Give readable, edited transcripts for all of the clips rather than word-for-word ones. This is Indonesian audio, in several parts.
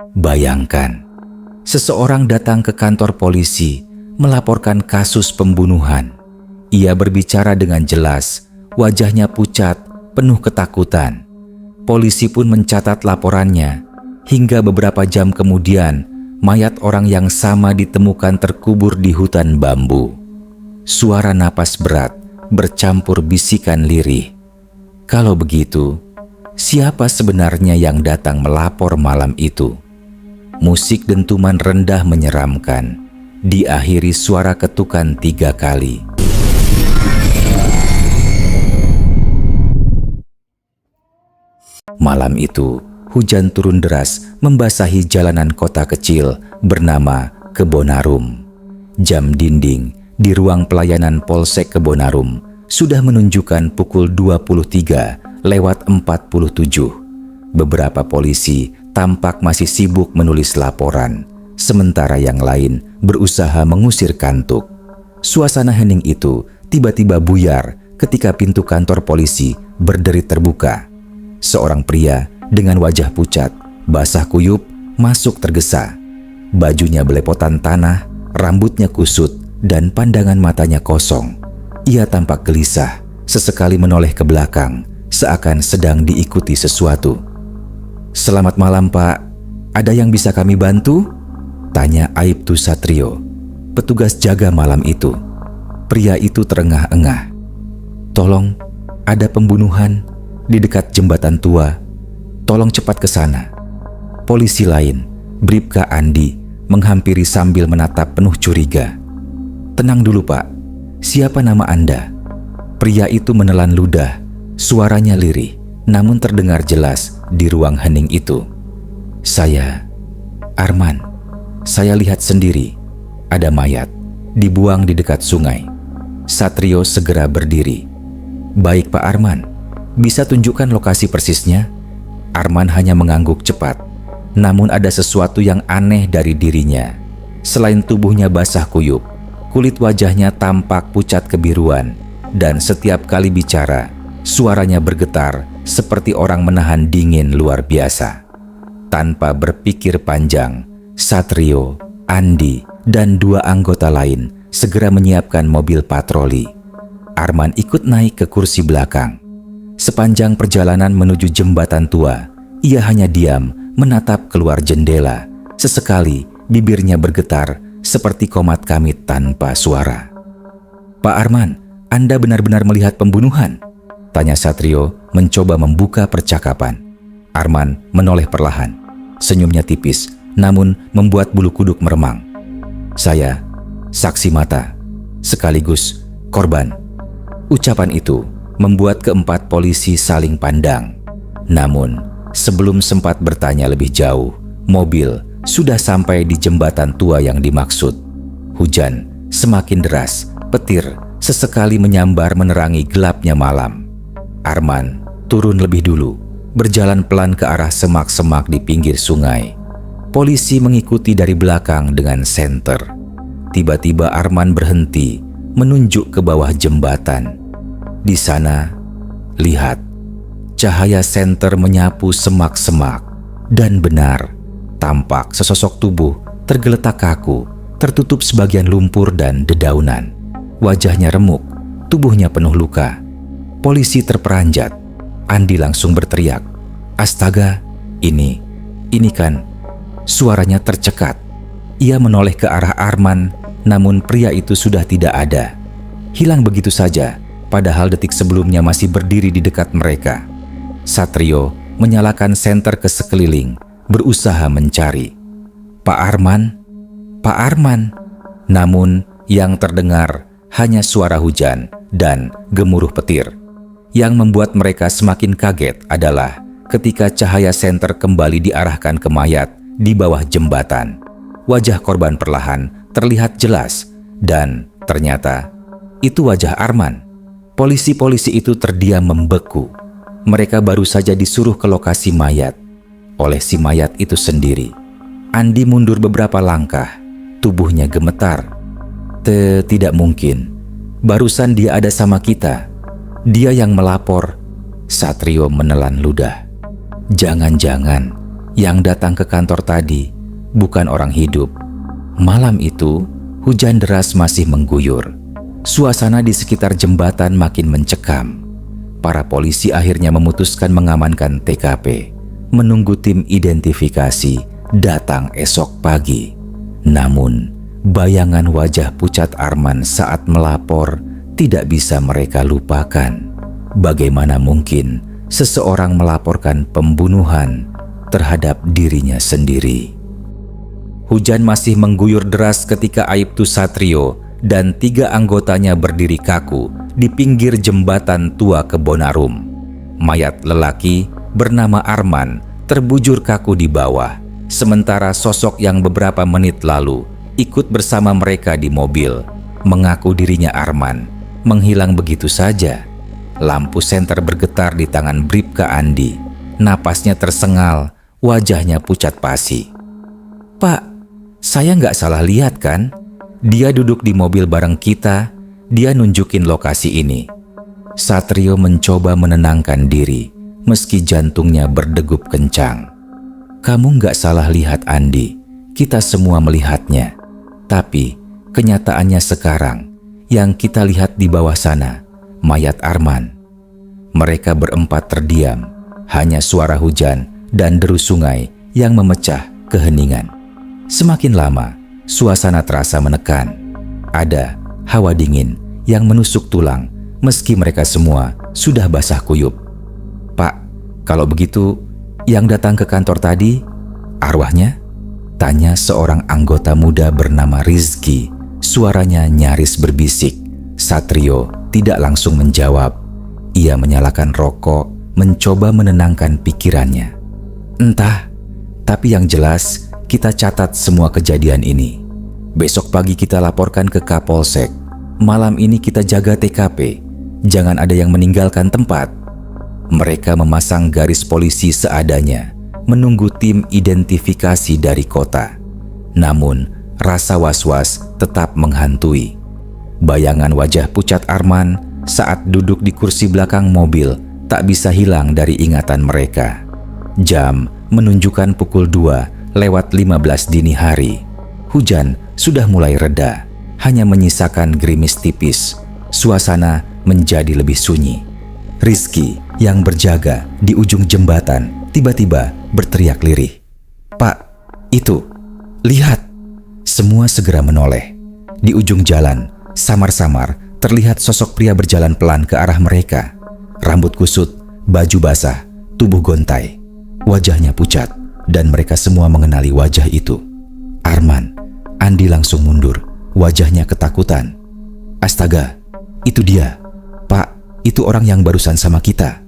Bayangkan, seseorang datang ke kantor polisi melaporkan kasus pembunuhan. Ia berbicara dengan jelas, wajahnya pucat, penuh ketakutan. Polisi pun mencatat laporannya. Hingga beberapa jam kemudian, mayat orang yang sama ditemukan terkubur di hutan bambu. Suara napas berat bercampur bisikan lirih. Kalau begitu, siapa sebenarnya yang datang melapor malam itu? Musik dentuman rendah menyeramkan, diakhiri suara ketukan 3 kali. Malam itu, hujan turun deras membasahi jalanan kota kecil bernama Kebonarum. Jam dinding di ruang pelayanan Polsek Kebonarum sudah menunjukkan pukul 23:47. Beberapa polisi tampak masih sibuk menulis laporan, sementara yang lain berusaha mengusir kantuk. Suasana hening itu tiba-tiba buyar ketika pintu kantor polisi berderit terbuka. Seorang pria dengan wajah pucat, basah kuyup, masuk tergesa. Bajunya belepotan tanah, rambutnya kusut, dan pandangan matanya kosong. Ia tampak gelisah, sesekali menoleh ke belakang, seakan sedang diikuti sesuatu. "Selamat malam, Pak. Ada yang bisa kami bantu?" tanya Aibtu Satrio, petugas jaga malam itu. Pria itu terengah-engah. "Tolong, ada pembunuhan di dekat jembatan tua. Tolong cepat ke sana." Polisi lain, Bribka Andi, menghampiri sambil menatap penuh curiga. "Tenang dulu, Pak. Siapa nama Anda?" Pria itu menelan ludah. Suaranya lirih, namun terdengar jelas di ruang hening itu. "Saya Arman. Saya lihat sendiri. Ada mayat, dibuang di dekat sungai." Satrio segera berdiri. "Baik, Pak Arman. Bisa tunjukkan lokasi persisnya?" Arman hanya mengangguk cepat. Namun ada sesuatu yang aneh dari dirinya. Selain tubuhnya basah kuyup, kulit wajahnya tampak pucat kebiruan. Dan setiap kali bicara, suaranya bergetar seperti orang menahan dingin luar biasa. Tanpa berpikir panjang, Satrio, Andi, dan 2 anggota lain segera menyiapkan mobil patroli. Arman ikut naik ke kursi belakang. Sepanjang perjalanan menuju jembatan tua, ia hanya diam menatap keluar jendela. Sesekali bibirnya bergetar seperti komat kamit tanpa suara. "Pak Arman, Anda benar-benar melihat pembunuhan?" tanya Satrio mencoba membuka percakapan. Arman menoleh perlahan. Senyumnya tipis, namun membuat bulu kuduk meremang. "Saya saksi mata, sekaligus korban." Ucapan itu membuat keempat polisi saling pandang. Namun, sebelum sempat bertanya lebih jauh, mobil sudah sampai di jembatan tua yang dimaksud. Hujan semakin deras, petir sesekali menyambar menerangi gelapnya malam. Arman turun lebih dulu, berjalan pelan ke arah semak-semak di pinggir sungai. Polisi mengikuti dari belakang dengan senter. Tiba-tiba Arman berhenti, menunjuk ke bawah jembatan. Di sana, lihat, cahaya senter menyapu semak-semak. Dan benar, tampak sesosok tubuh tergeletak kaku, tertutup sebagian lumpur dan dedaunan. Wajahnya remuk, tubuhnya penuh luka. Polisi terperanjat. Andi langsung berteriak, "Astaga, ini kan..." Suaranya tercekat. Ia menoleh ke arah Arman, namun pria itu sudah tidak ada. Hilang begitu saja, padahal detik sebelumnya masih berdiri di dekat mereka. Satrio menyalakan senter ke sekeliling, berusaha mencari. "Pak Arman? Pak Arman?" Namun yang terdengar hanya suara hujan dan gemuruh petir. Yang membuat mereka semakin kaget adalah ketika cahaya senter kembali diarahkan ke mayat di bawah jembatan. Wajah korban perlahan terlihat jelas dan ternyata itu wajah Arman. Polisi-polisi itu terdiam membeku. Mereka baru saja disuruh ke lokasi mayat oleh si mayat itu sendiri. Andi mundur beberapa langkah, tubuhnya gemetar. Tidak mungkin. Barusan dia ada sama kita. Dia yang melapor." Satrio menelan ludah. Jangan-jangan Yang datang ke kantor tadi bukan orang hidup. Malam itu, hujan deras masih mengguyur. Suasana di sekitar jembatan makin mencekam. Para polisi akhirnya memutuskan mengamankan TKP, menunggu tim identifikasi datang esok pagi. Namun, bayangan wajah pucat Arman saat melapor tidak bisa mereka lupakan. Bagaimana mungkin seseorang melaporkan pembunuhan terhadap dirinya sendiri? Hujan masih mengguyur deras ketika Aibtu Satrio dan 3 anggotanya berdiri kaku di pinggir jembatan tua Kebonarum. Mayat lelaki bernama Arman terbujur kaku di bawah, sementara sosok yang beberapa menit lalu ikut bersama mereka di mobil mengaku dirinya Arman menghilang begitu saja. Lampu senter bergetar di tangan Bribka Andi. Napasnya tersengal, wajahnya pucat pasi. "Pak, saya nggak salah lihat kan? Dia duduk di mobil bareng kita, dia nunjukin lokasi ini." Satrio mencoba menenangkan diri, meski jantungnya berdegup kencang. "Kamu nggak salah lihat Andi, kita semua melihatnya. Tapi kenyataannya sekarang, yang kita lihat di bawah sana, mayat Arman." Mereka berempat terdiam, hanya suara hujan dan deru sungai yang memecah keheningan. Semakin lama, suasana terasa menekan. Ada hawa dingin yang menusuk tulang meski mereka semua sudah basah kuyup. "Pak, kalau begitu yang datang ke kantor tadi arwahnya?" tanya seorang anggota muda bernama Rizky. Suaranya nyaris berbisik. Satrio tidak langsung menjawab. Ia menyalakan rokok, mencoba menenangkan pikirannya. "Entah, tapi yang jelas kita catat semua kejadian ini. Besok pagi kita laporkan ke Kapolsek. Malam ini kita jaga TKP. Jangan ada yang meninggalkan tempat." Mereka memasang garis polisi seadanya, menunggu tim identifikasi dari kota. Namun, rasa was-was tetap menghantui. Bayangan wajah pucat Arman saat duduk di kursi belakang mobil tak bisa hilang dari ingatan mereka. Jam menunjukkan pukul 2:15 dini hari. Hujan sudah mulai reda, hanya menyisakan gerimis tipis. Suasana menjadi lebih sunyi. Rizky yang berjaga di ujung jembatan tiba-tiba berteriak lirih, "Pak, itu, lihat!" Semua segera menoleh. Di ujung jalan, samar-samar terlihat sosok pria berjalan pelan ke arah mereka. Rambut kusut, baju basah, tubuh gontai. Wajahnya pucat, dan mereka semua mengenali wajah itu. Arman. Andi langsung mundur, wajahnya ketakutan. "Astaga, itu dia. Pak, itu orang yang barusan sama kita."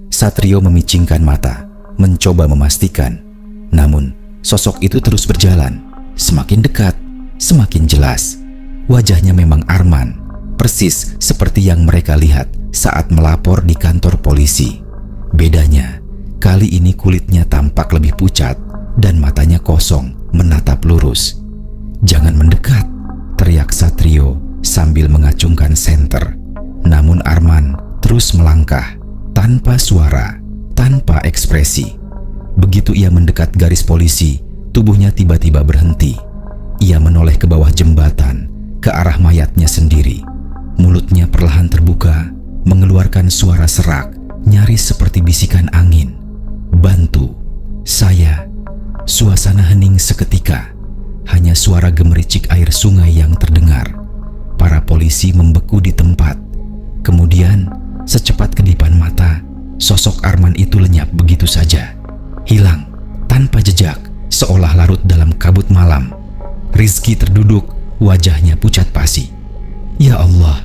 Satrio memicingkan mata, mencoba memastikan. Namun, sosok itu terus berjalan. Semakin dekat, semakin jelas. Wajahnya memang Arman, persis seperti yang mereka lihat saat melapor di kantor polisi. Bedanya, kali ini kulitnya tampak lebih pucat dan matanya kosong menatap lurus. "Jangan mendekat," teriak Satrio sambil mengacungkan senter. Namun Arman terus melangkah, tanpa suara, tanpa ekspresi. Begitu ia mendekat garis polisi, tubuhnya tiba-tiba berhenti. Ia menoleh ke bawah jembatan, ke arah mayatnya sendiri. Mulutnya perlahan terbuka, mengeluarkan suara serak, nyaris seperti bisikan angin. "Bantu saya." Suasana hening seketika. Hanya suara gemericik air sungai yang terdengar. Para polisi membeku di tempat. Kemudian, secepat kedipan mata, sosok Arman itu lenyap begitu saja. Hilang, tanpa jejak, seolah larut dalam kabut malam. Rizky terduduk, wajahnya pucat pasi. "Ya Allah,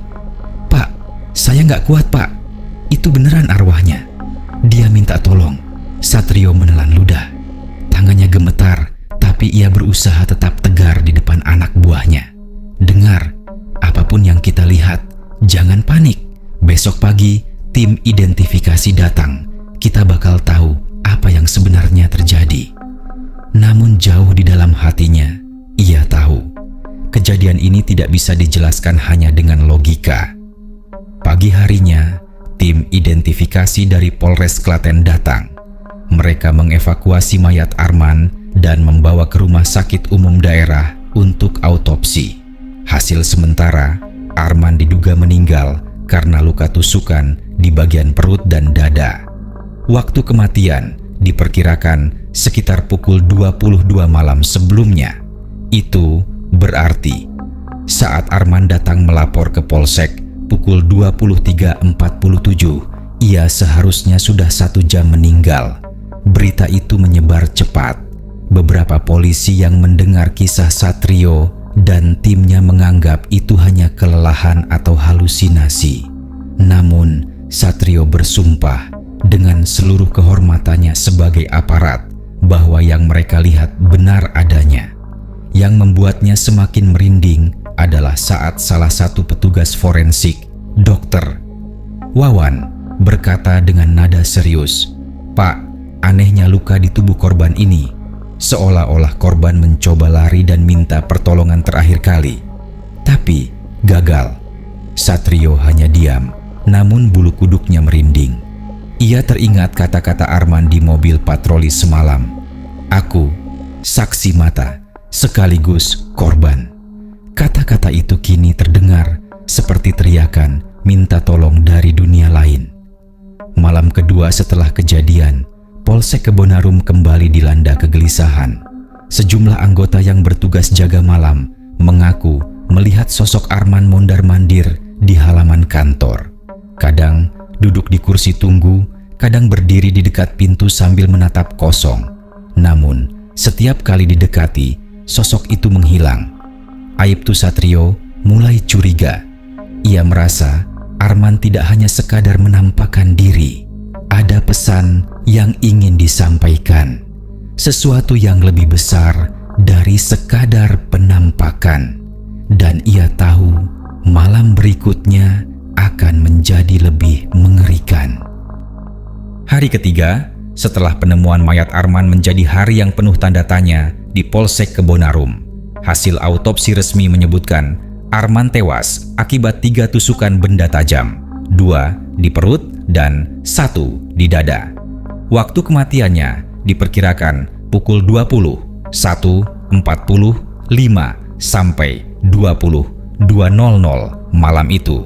Pak, saya nggak kuat, Pak. Itu beneran arwahnya. Dia minta tolong." Satrio menelan ludah. Tangannya gemetar, tapi ia berusaha tetap tegar di depan anak buahnya. "Dengar, apapun yang kita lihat, jangan panik. Besok pagi, tim identifikasi datang. Kita bakal tahu apa yang sebenarnya terjadi." Namun jauh di dalam hatinya, ia tahu kejadian ini tidak bisa dijelaskan hanya dengan logika. Pagi harinya, tim identifikasi dari Polres Klaten datang. Mereka mengevakuasi mayat Arman dan membawa ke rumah sakit umum daerah untuk autopsi. Hasil sementara, Arman diduga meninggal karena luka tusukan di bagian perut dan dada. Waktu kematian diperkirakan sekitar pukul 22 malam sebelumnya. Itu berarti saat Arman datang melapor ke Polsek pukul 23.47, ia seharusnya sudah 1 jam meninggal. Berita itu menyebar cepat. Beberapa polisi yang mendengar kisah Satrio dan timnya menganggap itu hanya kelelahan atau halusinasi. Namun, Satrio bersumpah dengan seluruh kehormatannya sebagai aparat bahwa yang mereka lihat benar adanya. Yang membuatnya semakin merinding adalah saat salah satu petugas forensik, Dr. Wawan, berkata dengan nada serius, "Pak, anehnya luka di tubuh korban ini, seolah-olah korban mencoba lari dan minta pertolongan terakhir kali. Tapi gagal." Satrio hanya diam, namun bulu kuduknya merinding. Ia teringat kata-kata Arman di mobil patroli semalam. "Aku, saksi mata, sekaligus korban." Kata-kata itu kini terdengar seperti teriakan minta tolong dari dunia lain. Malam kedua setelah kejadian, Polsek Kebonarum kembali dilanda kegelisahan. Sejumlah anggota yang bertugas jaga malam mengaku melihat sosok Arman mondar-mandir di halaman kantor. Kadang duduk di kursi tunggu, kadang berdiri di dekat pintu sambil menatap kosong. Namun, setiap kali didekati, sosok itu menghilang. Aibtu Satrio mulai curiga. Ia merasa Arman tidak hanya sekadar menampakkan diri. Ada pesan yang ingin disampaikan, sesuatu yang lebih besar dari sekadar penampakan, dan ia tahu malam berikutnya akan menjadi lebih mengerikan. Hari ketiga setelah penemuan mayat Arman menjadi hari yang penuh tanda tanya di Polsek Kebonarum. Hasil autopsi resmi menyebutkan Arman tewas akibat 3 tusukan benda tajam, 2 di perut dan 1 di dada. Waktu kematiannya diperkirakan pukul 20, 1.45 sampai 22.00 malam itu.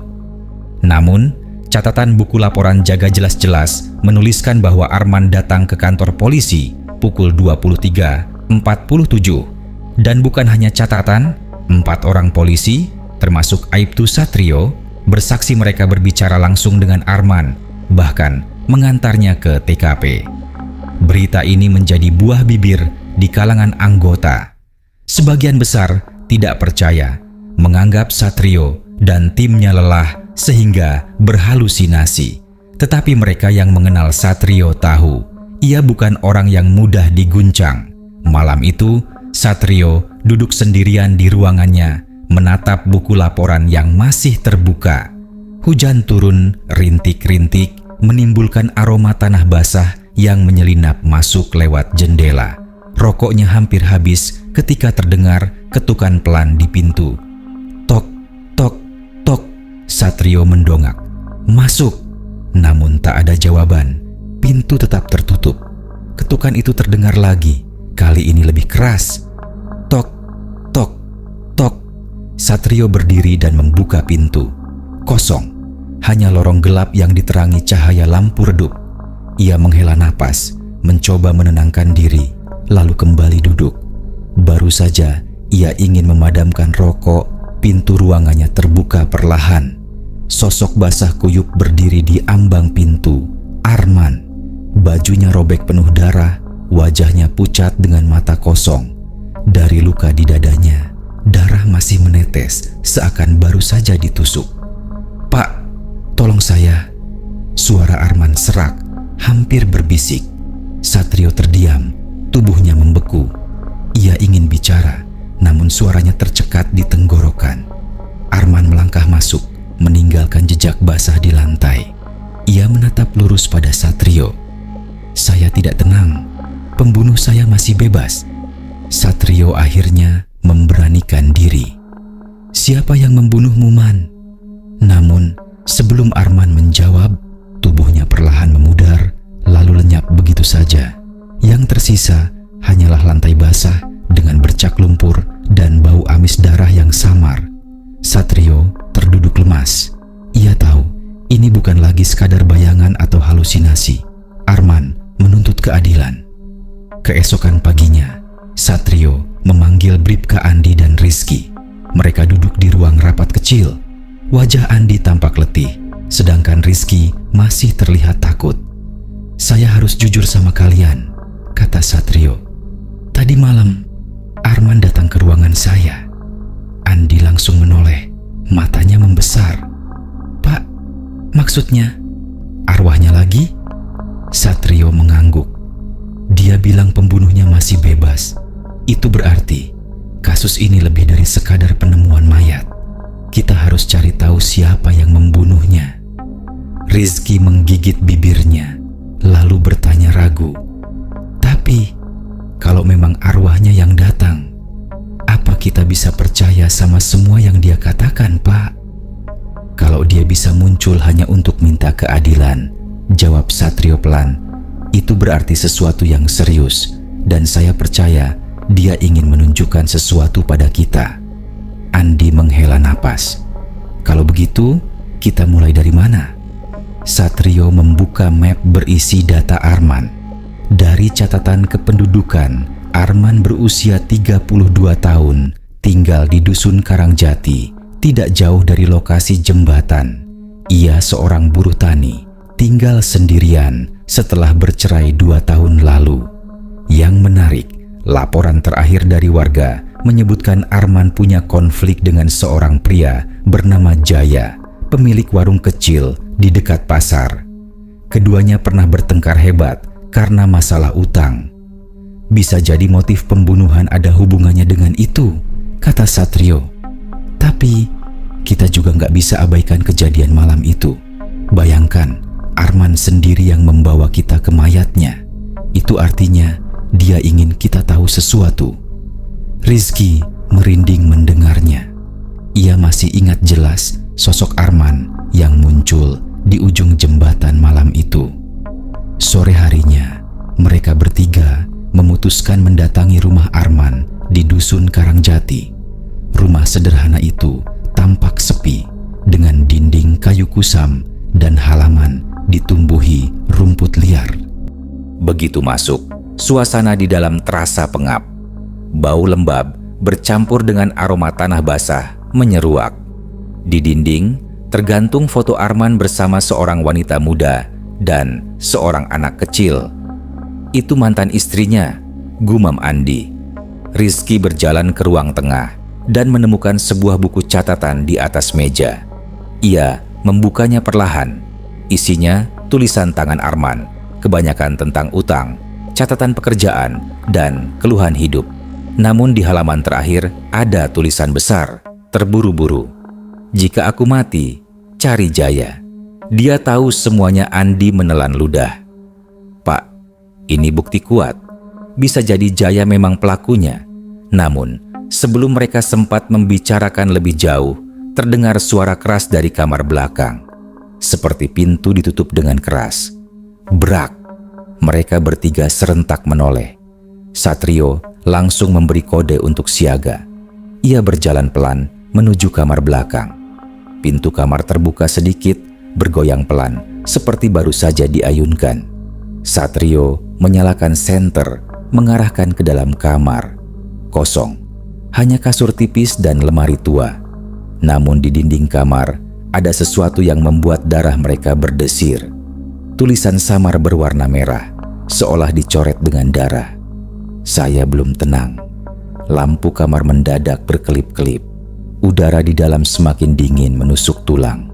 Namun, catatan buku laporan jaga jelas-jelas menuliskan bahwa Arman datang ke kantor polisi pukul 23.47. Dan bukan hanya catatan, 4 orang polisi, termasuk Aibtu Satrio, bersaksi mereka berbicara langsung dengan Arman, bahkan mengantarnya ke TKP. Berita ini menjadi buah bibir di kalangan anggota. Sebagian besar tidak percaya, menganggap Satrio dan timnya lelah sehingga berhalusinasi. Tetapi mereka yang mengenal Satrio tahu, ia bukan orang yang mudah diguncang. Malam itu, Satrio duduk sendirian di ruangannya, menatap buku laporan yang masih terbuka. Hujan turun rintik-rintik, menimbulkan aroma tanah basah yang menyelinap masuk lewat jendela. Rokoknya hampir habis ketika terdengar ketukan pelan di pintu. Tok, tok, tok. Satrio mendongak. "Masuk." Namun tak ada jawaban. Pintu tetap tertutup. Ketukan itu terdengar lagi, kali ini lebih keras. Tok, tok, tok. Satrio berdiri dan membuka pintu. Kosong. Hanya lorong gelap yang diterangi cahaya lampu redup. Ia menghela napas, mencoba menenangkan diri, lalu kembali duduk. Baru saja ia ingin memadamkan rokok, pintu ruangannya terbuka perlahan. Sosok basah kuyup berdiri di ambang pintu. Arman. Bajunya robek penuh darah, wajahnya pucat dengan mata kosong. Dari luka di dadanya, darah masih menetes seakan baru saja ditusuk. "Pak, tolong saya." Suara Arman serak, hampir berbisik. Satrio terdiam, tubuhnya membeku. Ia ingin bicara, namun suaranya tercekat di tenggorokan. Arman melangkah masuk, meninggalkan jejak basah di lantai. Ia menatap lurus pada Satrio. "Saya tidak tenang. Pembunuh saya masih bebas." Satrio akhirnya memberanikan diri. "Siapa yang membunuhmu, Man?" Namun, sebelum Arman menjawab, tubuhnya perlahan memudar, lalu lenyap begitu saja. Yang tersisa hanyalah lantai basah dengan bercak lumpur dan bau amis darah yang samar. Satrio terduduk lemas. Ia tahu ini bukan lagi sekadar bayangan atau halusinasi. Arman menuntut keadilan. Keesokan paginya, Satrio memanggil Bribka Andi dan Rizky. Mereka duduk di ruang rapat kecil. Wajah Andi tampak letih, sedangkan Rizky masih terlihat takut. "Saya harus jujur sama kalian," kata Satrio. "Tadi malam, Arman datang ke ruangan saya." Andi langsung menoleh, matanya membesar. "Pak, maksudnya arwahnya lagi?" Satrio mengangguk. Dia bilang pembunuhnya masih bebas. Itu berarti kasus ini lebih dari sekadar penemuan mayat. Kita harus cari tahu siapa yang membunuhnya. Rizky menggigit bibirnya, lalu bertanya ragu. "Tapi, kalau memang arwahnya yang datang, apa kita bisa percaya sama semua yang dia katakan, Pak?" "Kalau dia bisa muncul hanya untuk minta keadilan," jawab Satrio pelan, "itu berarti sesuatu yang serius, dan saya percaya dia ingin menunjukkan sesuatu pada kita." Andi menghela napas. "Kalau begitu, kita mulai dari mana?" Satrio membuka map berisi data Arman. Dari catatan kependudukan, Arman berusia 32 tahun, tinggal di Dusun Karangjati, tidak jauh dari lokasi jembatan. Ia seorang buruh tani, tinggal sendirian setelah bercerai 2 tahun lalu. Yang menarik, laporan terakhir dari warga menyebutkan Arman punya konflik dengan seorang pria bernama Jaya, pemilik warung kecil di dekat pasar. Keduanya pernah bertengkar hebat karena masalah utang. "Bisa jadi motif pembunuhan ada hubungannya dengan itu," kata Satrio. "Tapi kita juga nggak bisa abaikan kejadian malam itu. Bayangkan, Arman sendiri yang membawa kita ke mayatnya. Itu artinya dia ingin kita tahu sesuatu." Rizky merinding mendengarnya. Ia masih ingat jelas sosok Arman yang muncul di ujung jembatan malam itu. Sore harinya, mereka bertiga memutuskan mendatangi rumah Arman di Dusun Karangjati. Rumah sederhana itu tampak sepi, dengan dinding kayu kusam dan halaman ditumbuhi rumput liar. Begitu masuk, suasana di dalam terasa pengap. Bau lembab bercampur dengan aroma tanah basah menyeruak. Di dinding tergantung foto Arman bersama seorang wanita muda dan seorang anak kecil. "Itu mantan istrinya," gumam Andi. Rizky berjalan ke ruang tengah dan menemukan sebuah buku catatan di atas meja. Ia membukanya perlahan. Isinya tulisan tangan Arman, kebanyakan tentang utang, catatan pekerjaan, dan keluhan hidup. Namun di halaman terakhir ada tulisan besar, terburu-buru. "Jika aku mati, cari Jaya. Dia tahu semuanya." Andi menelan ludah. "Pak, ini bukti kuat. Bisa jadi Jaya memang pelakunya." Namun, sebelum mereka sempat membicarakan lebih jauh, terdengar suara keras dari kamar belakang. Seperti pintu ditutup dengan keras. Brak! Mereka bertiga serentak menoleh. Satrio langsung memberi kode untuk siaga. Ia berjalan pelan menuju kamar belakang. Pintu kamar terbuka sedikit, bergoyang pelan, seperti baru saja diayunkan. Satrio menyalakan senter, mengarahkan ke dalam kamar. Kosong, hanya kasur tipis dan lemari tua. Namun di dinding kamar ada sesuatu yang membuat darah mereka berdesir. Tulisan samar berwarna merah, seolah dicoret dengan darah. Saya belum tenang. Lampu kamar mendadak berkelip-kelip. Udara di dalam semakin dingin menusuk tulang.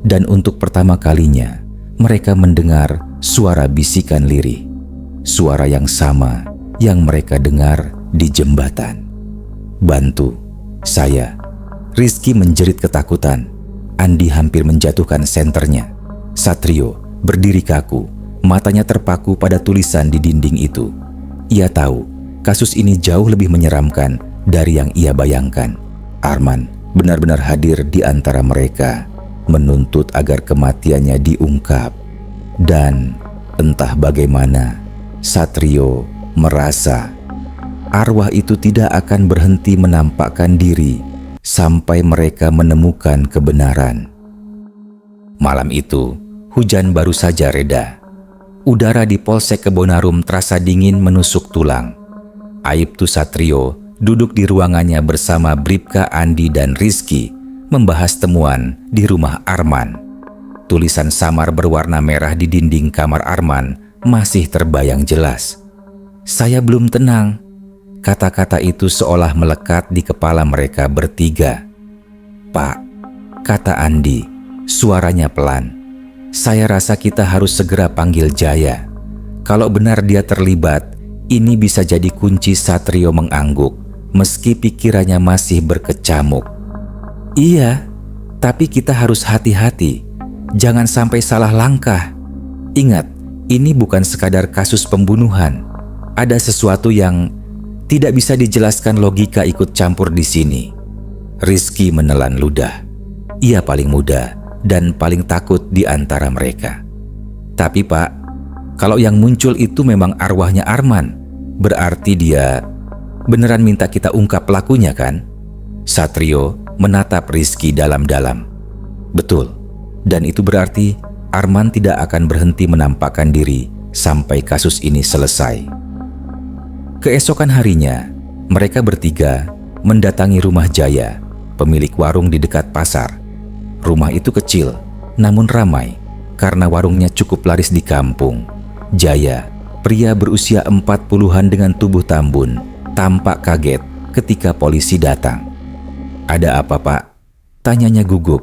Dan untuk pertama kalinya, mereka mendengar suara bisikan lirih. Suara yang sama yang mereka dengar di jembatan. "Bantu saya." Rizky menjerit ketakutan. Andi hampir menjatuhkan senternya. Satrio berdiri kaku, matanya terpaku pada tulisan di dinding itu. Ia tahu kasus ini jauh lebih menyeramkan dari yang ia bayangkan. Arman benar-benar hadir di antara mereka, menuntut agar kematiannya diungkap. Dan entah bagaimana, Satrio merasa arwah itu tidak akan berhenti menampakkan diri sampai mereka menemukan kebenaran. Malam itu, hujan baru saja reda. Udara di Polsek Kebonarum terasa dingin menusuk tulang. Aibtu Satrio duduk di ruangannya bersama Bribka, Andi, dan Rizky membahas temuan di rumah Arman. Tulisan samar berwarna merah di dinding kamar Arman masih terbayang jelas. "Saya belum tenang." Kata-kata itu seolah melekat di kepala mereka bertiga. "Pak," kata Andi, suaranya pelan, "saya rasa kita harus segera panggil Jaya. Kalau benar dia terlibat, ini bisa jadi kunci Satrio mengangguk meski pikirannya masih berkecamuk." "Iya, tapi kita harus hati-hati. Jangan sampai salah langkah. Ingat, ini bukan sekadar kasus pembunuhan. Ada sesuatu yang tidak bisa dijelaskan logika ikut campur di sini." Rizky menelan ludah. Ia paling muda dan paling takut di antara mereka. "Tapi Pak, kalau yang muncul itu memang arwahnya Arman, berarti dia beneran minta kita ungkap pelakunya kan?" Satrio menatap Rizky dalam-dalam. "Betul, dan itu berarti Arman tidak akan berhenti menampakkan diri sampai kasus ini selesai." Keesokan harinya, mereka bertiga mendatangi rumah Jaya, pemilik warung di dekat pasar. Rumah itu kecil, namun ramai karena warungnya cukup laris di kampung. Jaya, pria berusia 40-an dengan tubuh tambun, tampak kaget ketika polisi datang. "Ada apa, Pak?" tanyanya gugup.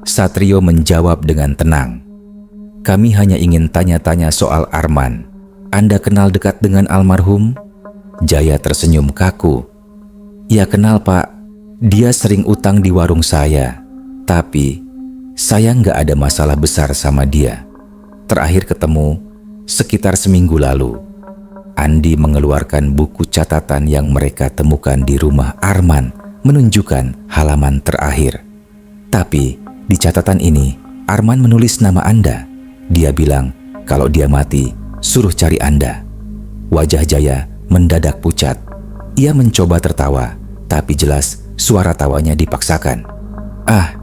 Satrio menjawab dengan tenang. "Kami hanya ingin tanya-tanya soal Arman. Anda kenal dekat dengan almarhum?" Jaya tersenyum kaku. "Ya kenal, Pak. Dia sering utang di warung saya. Tapi saya nggak ada masalah besar sama dia. Terakhir ketemu sekitar seminggu lalu." Andi mengeluarkan buku catatan yang mereka temukan di rumah Arman, menunjukkan halaman terakhir. "Tapi di catatan ini, Arman menulis nama Anda. Dia bilang kalau dia mati, suruh cari Anda." Wajah Jaya mendadak pucat. Ia mencoba tertawa, tapi jelas suara tawanya dipaksakan. "Ah,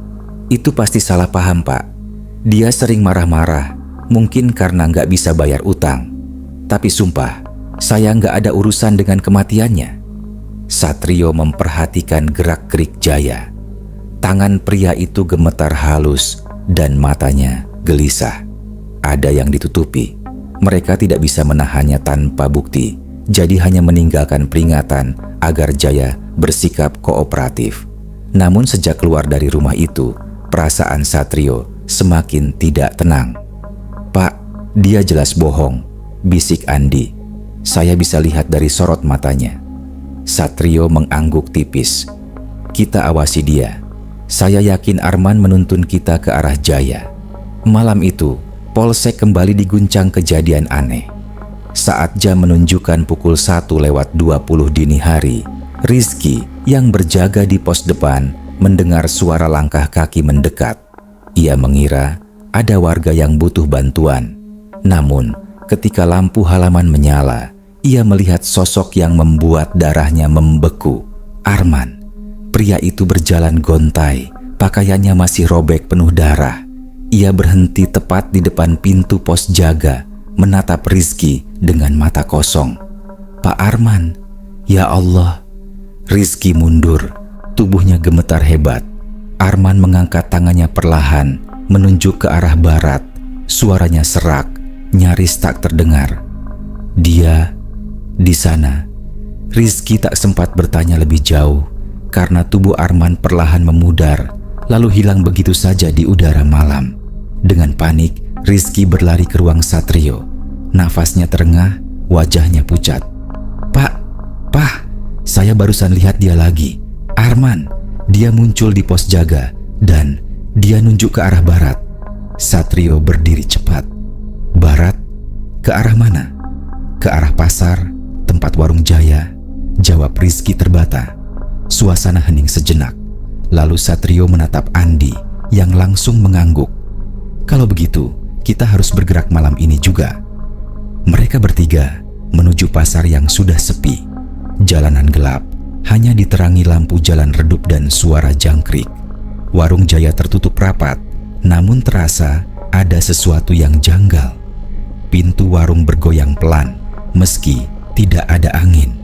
itu pasti salah paham, Pak. Dia sering marah-marah, mungkin karena nggak bisa bayar utang. Tapi sumpah, saya nggak ada urusan dengan kematiannya." Satrio memperhatikan gerak-gerik Jaya. Tangan pria itu gemetar halus dan matanya gelisah. Ada yang ditutupi. Mereka tidak bisa menahannya tanpa bukti, jadi hanya meninggalkan peringatan agar Jaya bersikap kooperatif. Namun sejak keluar dari rumah itu, perasaan Satrio semakin tidak tenang. "Pak, dia jelas bohong," bisik Andi. "Saya bisa lihat dari sorot matanya." Satrio mengangguk tipis. "Kita awasi dia. Saya yakin Arman menuntun kita ke arah Jaya." Malam itu, Polsek kembali diguncang kejadian aneh. Saat jam menunjukkan pukul 1:20 dini hari, Rizky yang berjaga di pos depan mendengar suara langkah kaki mendekat. Ia mengira ada warga yang butuh bantuan. Namun, ketika lampu halaman menyala, ia melihat sosok yang membuat darahnya membeku. Arman. Pria itu berjalan gontai, pakaiannya masih robek penuh darah. Ia berhenti tepat di depan pintu pos jaga, menatap Rizky dengan mata kosong. "Pak Arman, ya Allah." Rizky mundur, tubuhnya gemetar hebat. Arman mengangkat tangannya perlahan, menunjuk ke arah barat. Suaranya serak, nyaris tak terdengar. "Dia di sana." Rizky tak sempat bertanya lebih jauh, karena tubuh Arman perlahan memudar, lalu hilang begitu saja di udara malam. Dengan panik, Rizky berlari ke ruang Satrio. Nafasnya terengah, wajahnya pucat. Pak, saya barusan lihat dia lagi. Arman, dia muncul di pos jaga, dan dia nunjuk ke arah barat." Satrio berdiri cepat. "Barat? Ke arah mana?" "Ke arah pasar, tempat warung Jaya," jawab Rizky terbata. Suasana hening sejenak. Lalu Satrio menatap Andi yang langsung mengangguk. "Kalau begitu, kita harus bergerak malam ini juga." Mereka bertiga menuju pasar yang sudah sepi. Jalanan gelap, hanya diterangi lampu jalan redup dan suara jangkrik. Warung Jaya tertutup rapat, namun terasa ada sesuatu yang janggal. Pintu warung bergoyang pelan, meski tidak ada angin.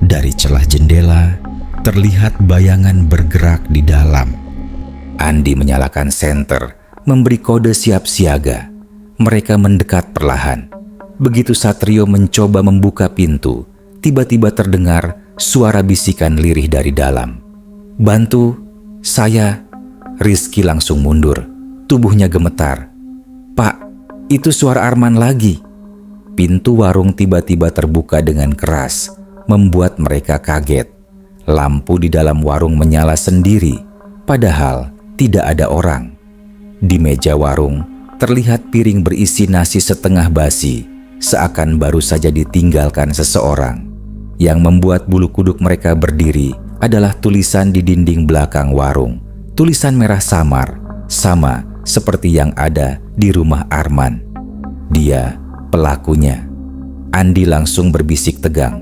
Dari celah jendela, terlihat bayangan bergerak di dalam. Andi menyalakan senter, memberi kode siap siaga. Mereka mendekat perlahan. Begitu Satrio mencoba membuka pintu, tiba-tiba terdengar suara bisikan lirih dari dalam. "Bantu, saya." Rizky langsung mundur, tubuhnya gemetar. "Pak, itu suara Arman lagi." Pintu warung tiba-tiba terbuka dengan keras, membuat mereka kaget. Lampu di dalam warung menyala sendiri, padahal tidak ada orang. Di meja warung, terlihat piring berisi nasi setengah basi, seakan baru saja ditinggalkan seseorang. Yang membuat bulu kuduk mereka berdiri adalah tulisan di dinding belakang warung. Tulisan merah samar, sama seperti yang ada di rumah Arman. Dia pelakunya. Andi langsung berbisik tegang.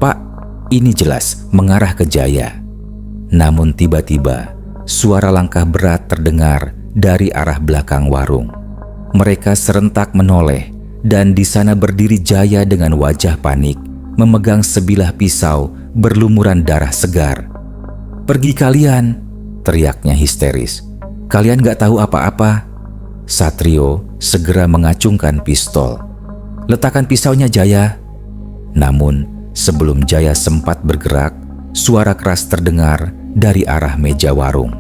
"Pak, ini jelas mengarah ke Jaya." Namun tiba-tiba, suara langkah berat terdengar dari arah belakang warung. Mereka serentak menoleh, dan di sana berdiri Jaya dengan wajah panik, memegang sebilah pisau berlumuran darah segar. "Pergi kalian!" teriaknya histeris. "Kalian gak tahu apa-apa." Satrio segera mengacungkan pistol. "Letakkan pisaunya, Jaya." Namun sebelum Jaya sempat bergerak, suara keras terdengar dari arah meja warung.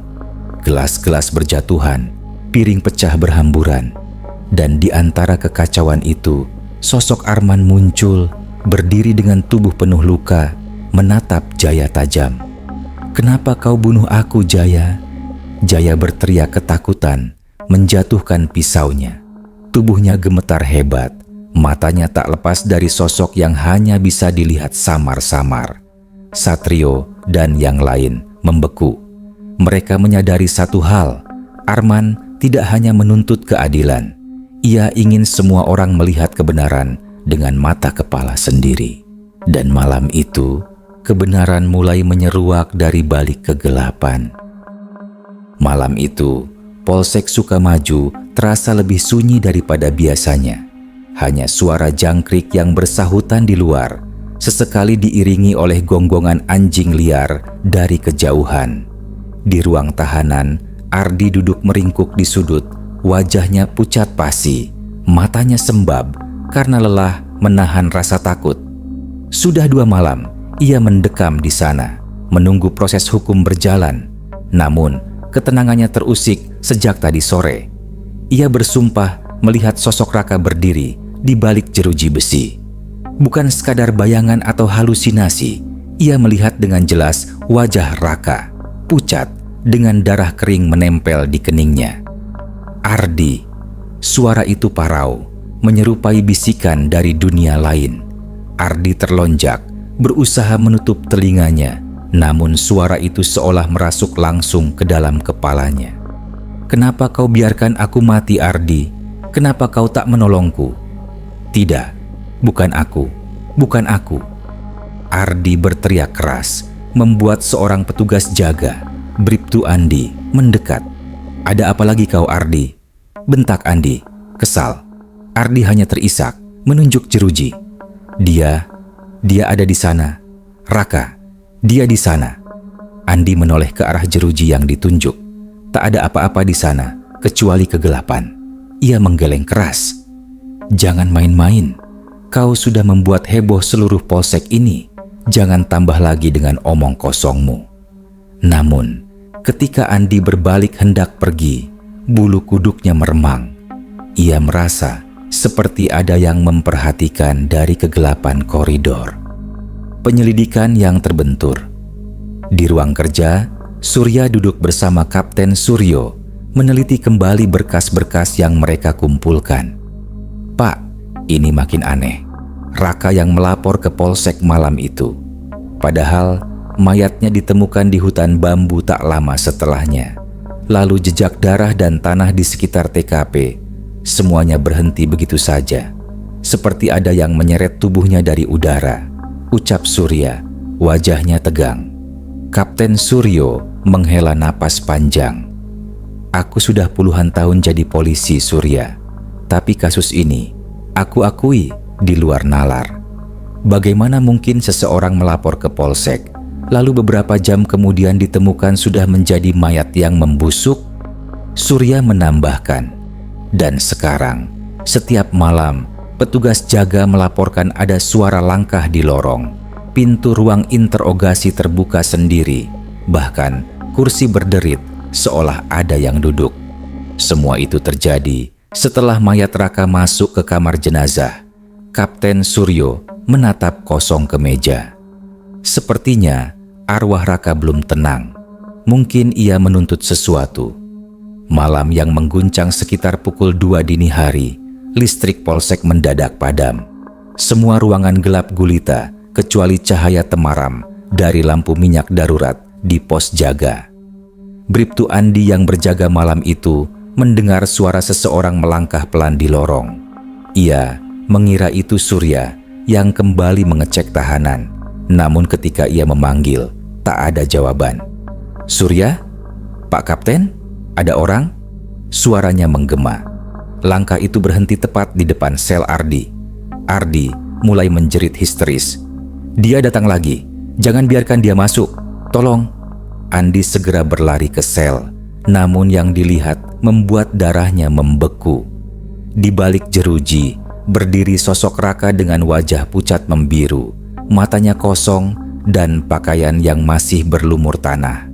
Gelas-gelas berjatuhan, piring pecah berhamburan, dan di antara kekacauan itu, sosok Arman muncul, berdiri dengan tubuh penuh luka, menatap Jaya tajam. "Kenapa kau bunuh aku, Jaya?" Jaya berteriak ketakutan, menjatuhkan pisaunya. Tubuhnya gemetar hebat, matanya tak lepas dari sosok yang hanya bisa dilihat samar-samar. Satrio dan yang lain membeku. Mereka menyadari satu hal, Arman tidak hanya menuntut keadilan. Ia ingin semua orang melihat kebenaran dengan mata kepala sendiri. Dan malam itu, kebenaran mulai menyeruak dari balik kegelapan. Malam itu, Polsek Sukamaju terasa lebih sunyi daripada biasanya. Hanya suara jangkrik yang bersahutan di luar, sesekali diiringi oleh gonggongan anjing liar dari kejauhan. Di ruang tahanan, Ardi duduk meringkuk di sudut, wajahnya pucat pasi, matanya sembab karena lelah menahan rasa takut. Sudah 2 malam, ia mendekam di sana, menunggu proses hukum berjalan. Namun, ketenangannya terusik sejak tadi sore. Ia bersumpah melihat sosok Raka berdiri di balik jeruji besi. Bukan sekadar bayangan atau halusinasi, ia melihat dengan jelas wajah Raka, pucat dengan darah kering menempel di keningnya. "Ardi!" Suara itu parau, menyerupai bisikan dari dunia lain. Ardi terlonjak, berusaha menutup telinganya, namun suara itu seolah merasuk langsung ke dalam kepalanya. "Kenapa kau biarkan aku mati, Ardi? Kenapa kau tak menolongku?" "Tidak, bukan aku, bukan aku." Ardi berteriak keras, membuat seorang petugas jaga, Bribtu Andi, mendekat. "Ada apa lagi kau, Ardi?" bentak Andi, kesal. Ardi hanya terisak, menunjuk jeruji. Dia ada di sana. Raka, dia di sana." Andi menoleh ke arah jeruji yang ditunjuk. Tak ada apa-apa di sana, kecuali kegelapan. Ia menggeleng keras. "Jangan main-main. Kau sudah membuat heboh seluruh polsek ini. Jangan tambah lagi dengan omong kosongmu." Namun, ketika Andi berbalik hendak pergi, bulu kuduknya meremang. Ia merasa seperti ada yang memperhatikan dari kegelapan koridor. Penyelidikan yang terbentur. Di ruang kerja, Surya duduk bersama Kapten Suryo, meneliti kembali berkas-berkas yang mereka kumpulkan. "Pak, ini makin aneh. Raka yang melapor ke polsek malam itu. Padahal mayatnya ditemukan di hutan bambu tak lama setelahnya. Lalu jejak darah dan tanah di sekitar TKP, semuanya berhenti begitu saja. seperti ada yang menyeret tubuhnya dari udara, ucap Surya, wajahnya tegang. Kapten Suryo menghela napas panjang. Aku sudah puluhan tahun jadi polisi, Surya. Tapi kasus ini, aku akui di luar nalar. Bagaimana mungkin seseorang melapor ke polsek, lalu beberapa jam kemudian ditemukan sudah menjadi mayat yang membusuk? Surya menambahkan, dan sekarang, setiap malam, petugas jaga melaporkan ada suara langkah di lorong. Pintu ruang interogasi terbuka sendiri, bahkan kursi berderit seolah ada yang duduk. Semua itu terjadi setelah mayat Raka masuk ke kamar jenazah. Kapten Suryo menatap kosong ke meja. Sepertinya arwah Raka belum tenang. Mungkin ia menuntut sesuatu. Malam yang mengguncang sekitar pukul 2 dini hari, listrik polsek mendadak padam. Semua ruangan gelap gulita kecuali cahaya temaram dari lampu minyak darurat di pos jaga. Bribtu Andi yang berjaga malam itu mendengar suara seseorang melangkah pelan di lorong. Ia mengira itu Surya yang kembali mengecek tahanan. Namun ketika ia memanggil, tak ada jawaban. Surya? Pak Kapten? Ada orang? Suaranya menggema. Langkah itu berhenti tepat di depan sel Ardi. Ardi mulai menjerit histeris. Dia datang lagi. Jangan biarkan dia masuk. Tolong. Andi segera berlari ke sel. Namun yang dilihat membuat darahnya membeku. Di balik jeruji, berdiri sosok Raka dengan wajah pucat membiru, matanya kosong dan pakaian yang masih berlumur tanah.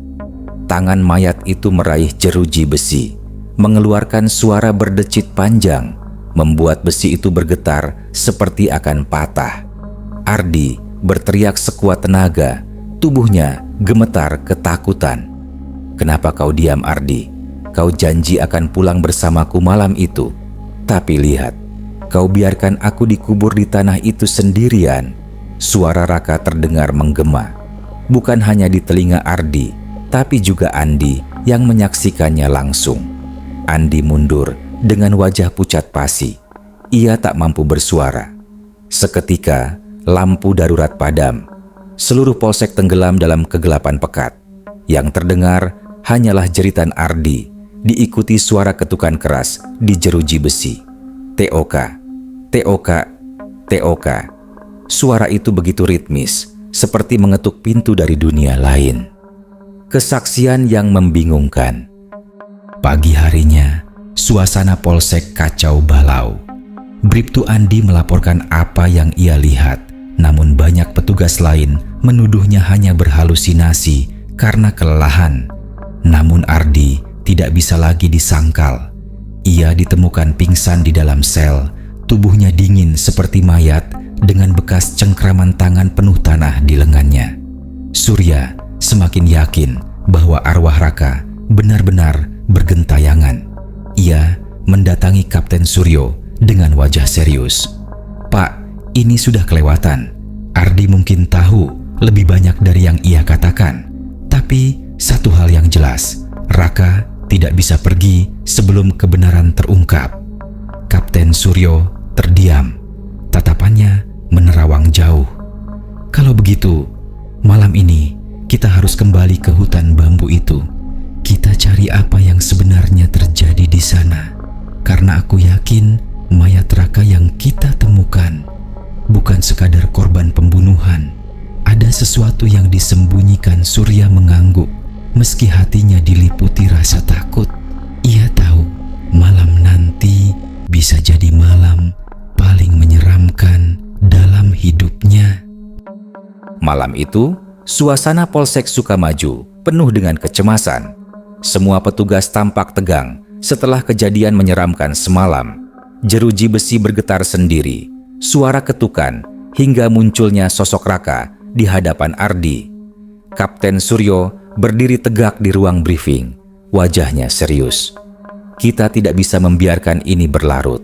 Tangan mayat itu meraih jeruji besi, mengeluarkan suara berdecit panjang, membuat besi itu bergetar seperti akan patah. Ardi berteriak sekuat tenaga, tubuhnya gemetar ketakutan. Kenapa kau diam, Ardi? Kau janji akan pulang bersamaku malam itu. Tapi lihat, kau biarkan aku dikubur di tanah itu sendirian. Suara Raka terdengar menggema. Bukan hanya di telinga Ardi, tapi juga Andi yang menyaksikannya langsung. Andi mundur dengan wajah pucat pasi. Ia tak mampu bersuara. Seketika, lampu darurat padam. Seluruh polsek tenggelam dalam kegelapan pekat. Yang terdengar hanyalah jeritan Ardi, diikuti suara ketukan keras di jeruji besi. TOK, TOK, TOK. Suara itu begitu ritmis, seperti mengetuk pintu dari dunia lain. Kesaksian yang membingungkan. Pagi harinya, suasana polsek kacau balau. Bribtu Andi melaporkan apa yang ia lihat, namun banyak petugas lain menuduhnya hanya berhalusinasi karena kelelahan. Namun Ardi tidak bisa lagi disangkal. Ia ditemukan pingsan di dalam sel, tubuhnya dingin seperti mayat dengan bekas cengkraman tangan penuh tanah di lengannya. Surya semakin yakin bahwa arwah Raka benar-benar bergentayangan. Ia mendatangi Kapten Suryo dengan wajah serius. Pak, ini sudah kelewatan. Ardi mungkin tahu lebih banyak dari yang ia katakan. Tapi satu hal yang jelas, Raka tidak bisa pergi sebelum kebenaran terungkap. Kapten Suryo terdiam. Tatapannya menerawang jauh. Kalau begitu, malam ini kita harus kembali ke hutan bambu itu. Kita cari apa yang sebenarnya terjadi di sana. Karena aku yakin mayat Raka yang kita temukan bukan sekadar korban pembunuhan. Ada sesuatu yang disembunyikan. Surya mengangguk meski hatinya diliputi rasa takut. Ia tahu malam nanti bisa jadi malam paling menyeramkan dalam hidupnya. Malam itu, suasana Polsek Sukamaju penuh dengan kecemasan. Semua petugas tampak tegang setelah kejadian menyeramkan semalam. Jeruji besi bergetar sendiri, suara ketukan, hingga munculnya sosok Raka di hadapan Ardi. Kapten Suryo berdiri tegak di ruang briefing, wajahnya serius. Kita tidak bisa membiarkan ini berlarut.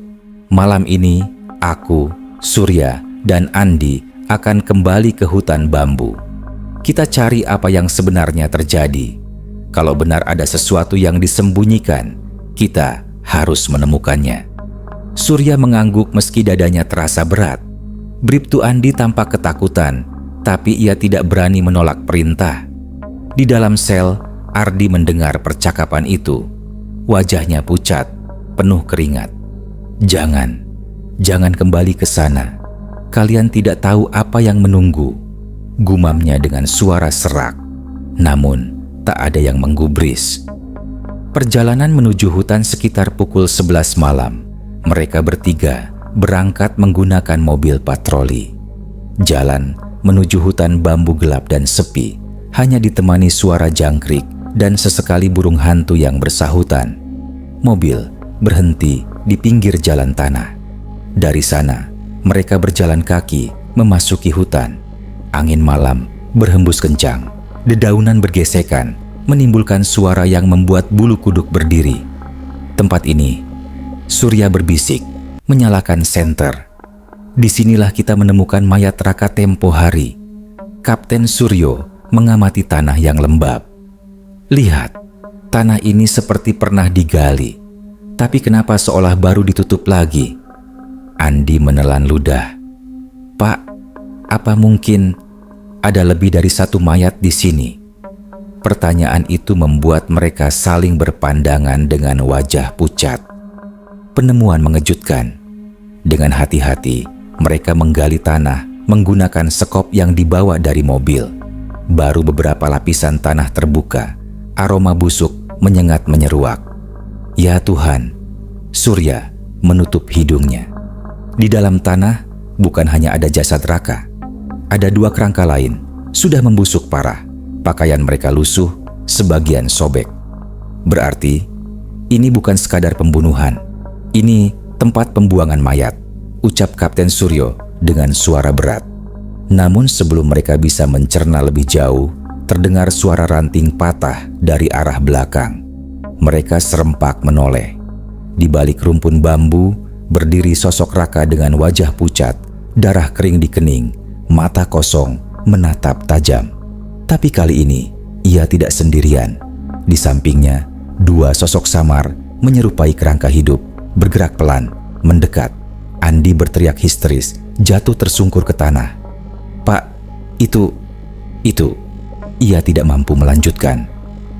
Malam ini, aku, Surya, dan Andi akan kembali ke hutan bambu. Kita cari apa yang sebenarnya terjadi. Kalau benar ada sesuatu yang disembunyikan, kita harus menemukannya. Surya mengangguk meski dadanya terasa berat. Bribtu Andi tampak ketakutan, tapi ia tidak berani menolak perintah. Di dalam sel, Ardi mendengar percakapan itu. Wajahnya pucat, penuh keringat. Jangan kembali ke sana. Kalian tidak tahu apa yang menunggu," gumamnya dengan suara serak. Namun, tak ada yang menggubris. Perjalanan menuju hutan sekitar pukul 11 malam. Mereka bertiga berangkat menggunakan mobil patroli. Jalan menuju hutan bambu gelap dan sepi, hanya ditemani suara jangkrik dan sesekali burung hantu yang bersahutan. Mobil berhenti di pinggir jalan tanah. Dari sana, mereka berjalan kaki memasuki hutan. Angin malam berhembus kencang, dedaunan bergesekan, menimbulkan suara yang membuat bulu kuduk berdiri. "Tempat ini," Surya berbisik, menyalakan senter. "Disinilah kita menemukan mayat Raka tempo hari." Kapten Suryo mengamati tanah yang lembab. "Lihat, tanah ini seperti pernah digali. Tapi kenapa seolah baru ditutup lagi?" Andi menelan ludah. "Pak, apa mungkin ada lebih dari satu mayat di sini?" Pertanyaan itu membuat mereka saling berpandangan dengan wajah pucat. Penemuan mengejutkan. Dengan hati-hati, mereka menggali tanah menggunakan sekop yang dibawa dari mobil. Baru beberapa lapisan tanah terbuka, aroma busuk menyengat menyeruak. "Ya Tuhan," Surya menutup hidungnya. Di dalam tanah bukan hanya ada jasad Raka. Ada 2 kerangka lain, sudah membusuk parah. Pakaian mereka lusuh, sebagian sobek. "Berarti ini bukan sekadar pembunuhan. Ini tempat pembuangan mayat," ucap Kapten Suryo dengan suara berat. Namun sebelum mereka bisa mencerna lebih jauh, terdengar suara ranting patah dari arah belakang. Mereka serempak menoleh. Di balik rumpun bambu, berdiri sosok Raka dengan wajah pucat, darah kering di kening, mata kosong, menatap tajam. Tapi kali ini, ia tidak sendirian. Di sampingnya, 2 sosok samar menyerupai kerangka hidup, bergerak pelan, mendekat. Andi berteriak histeris, jatuh tersungkur ke tanah. "Pak, itu..." Ia tidak mampu melanjutkan.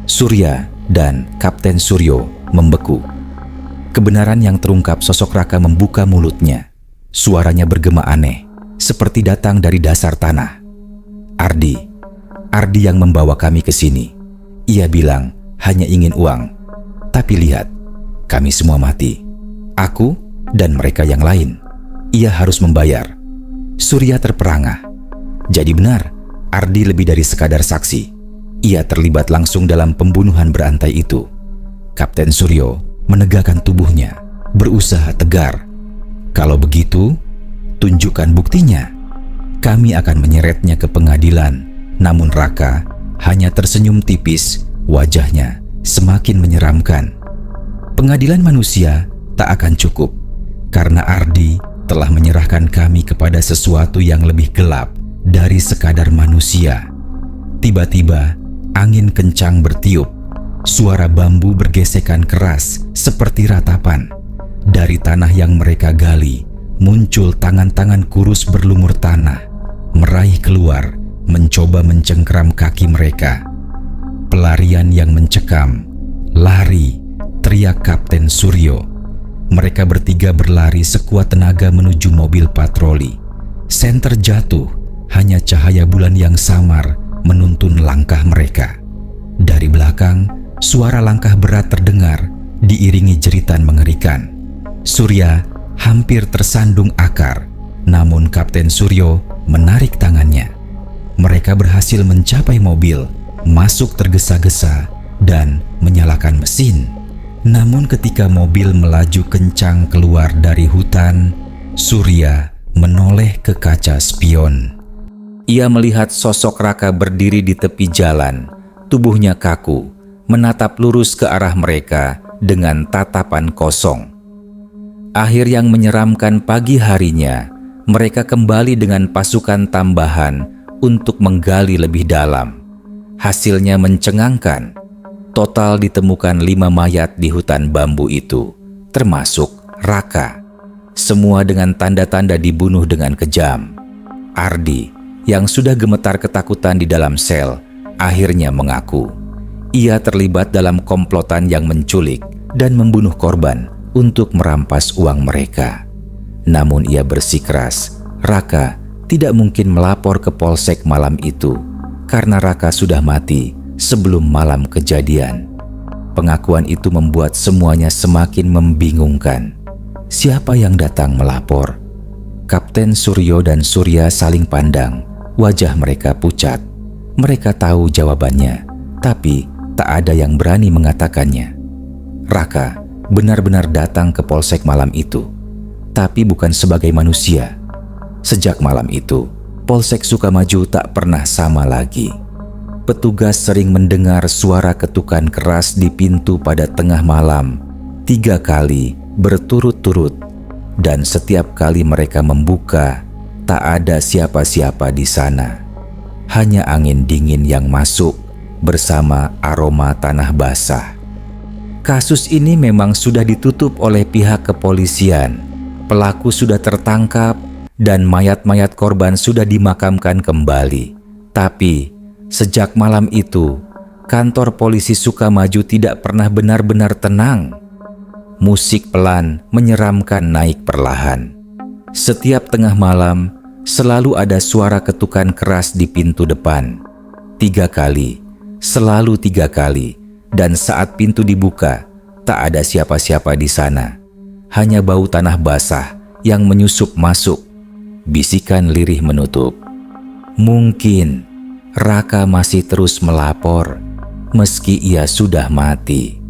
Surya dan Kapten Suryo membeku. Kebenaran yang terungkap, sosok Raka membuka mulutnya. Suaranya bergema aneh, seperti datang dari dasar tanah. Ardi yang membawa kami ke sini. Ia bilang hanya ingin uang. Tapi lihat, kami semua mati. Aku dan mereka yang lain. Ia harus membayar." Surya terperangah. Jadi benar, Ardi lebih dari sekadar saksi. Ia terlibat langsung dalam pembunuhan berantai itu. Kapten Suryo menegakkan tubuhnya, berusaha tegar. "Kalau begitu, tunjukkan buktinya. Kami akan menyeretnya ke pengadilan." Namun Raka hanya tersenyum tipis, wajahnya semakin menyeramkan. "Pengadilan manusia tak akan cukup, karena Ardi telah menyerahkan kami kepada sesuatu yang lebih gelap dari sekadar manusia." Tiba-tiba, angin kencang bertiup. Suara bambu bergesekan keras seperti ratapan. Dari tanah yang mereka gali, muncul tangan-tangan kurus berlumur tanah, meraih keluar, mencoba mencengkeram kaki mereka. Pelarian yang mencekam. "Lari!" teriak Kapten Suryo. Mereka bertiga berlari sekuat tenaga menuju mobil patroli. Senter jatuh, hanya cahaya bulan yang samar menuntun langkah mereka. Dari belakang, suara langkah berat terdengar, diiringi jeritan mengerikan. Surya hampir tersandung akar, namun Kapten Suryo menarik tangannya. Mereka berhasil mencapai mobil, masuk tergesa-gesa, dan menyalakan mesin. Namun ketika mobil melaju kencang keluar dari hutan, Surya menoleh ke kaca spion. Ia melihat sosok Raka berdiri di tepi jalan, tubuhnya kaku, menatap lurus ke arah mereka dengan tatapan kosong. Akhir yang menyeramkan pagi harinya, mereka kembali dengan pasukan tambahan untuk menggali lebih dalam. Hasilnya mencengangkan. Total ditemukan 5 mayat di hutan bambu itu, termasuk Raka. Semua dengan tanda-tanda dibunuh dengan kejam. Ardi, yang sudah gemetar ketakutan di dalam sel, akhirnya mengaku ia terlibat dalam komplotan yang menculik dan membunuh korban untuk merampas uang mereka. Namun ia bersikeras, Raka tidak mungkin melapor ke polsek malam itu karena Raka sudah mati sebelum malam kejadian. Pengakuan itu membuat semuanya semakin membingungkan. Siapa yang datang melapor? Kapten Suryo dan Surya saling pandang. Wajah mereka pucat. Mereka tahu jawabannya, tapi tak ada yang berani mengatakannya. Raka benar-benar datang ke polsek malam itu, tapi bukan sebagai manusia. Sejak malam itu, Polsek Sukamaju tak pernah sama lagi. Petugas sering mendengar suara ketukan keras di pintu pada tengah malam 3 kali berturut-turut, dan setiap kali mereka membuka, tak ada siapa-siapa di sana. Hanya angin dingin yang masuk bersama aroma tanah basah. Kasus ini memang sudah ditutup oleh pihak kepolisian. Pelaku sudah tertangkap dan mayat-mayat korban sudah dimakamkan kembali. Tapi sejak malam itu, kantor polisi Sukamaju tidak pernah benar-benar tenang. Musik pelan menyeramkan naik perlahan. Setiap tengah malam selalu ada suara ketukan keras di pintu depan. 3 kali, selalu 3 kali. Dan saat pintu dibuka, tak ada siapa-siapa di sana. Hanya bau tanah basah yang menyusup masuk. Bisikan lirih menutup. Mungkin Raka masih terus melapor meski ia sudah mati.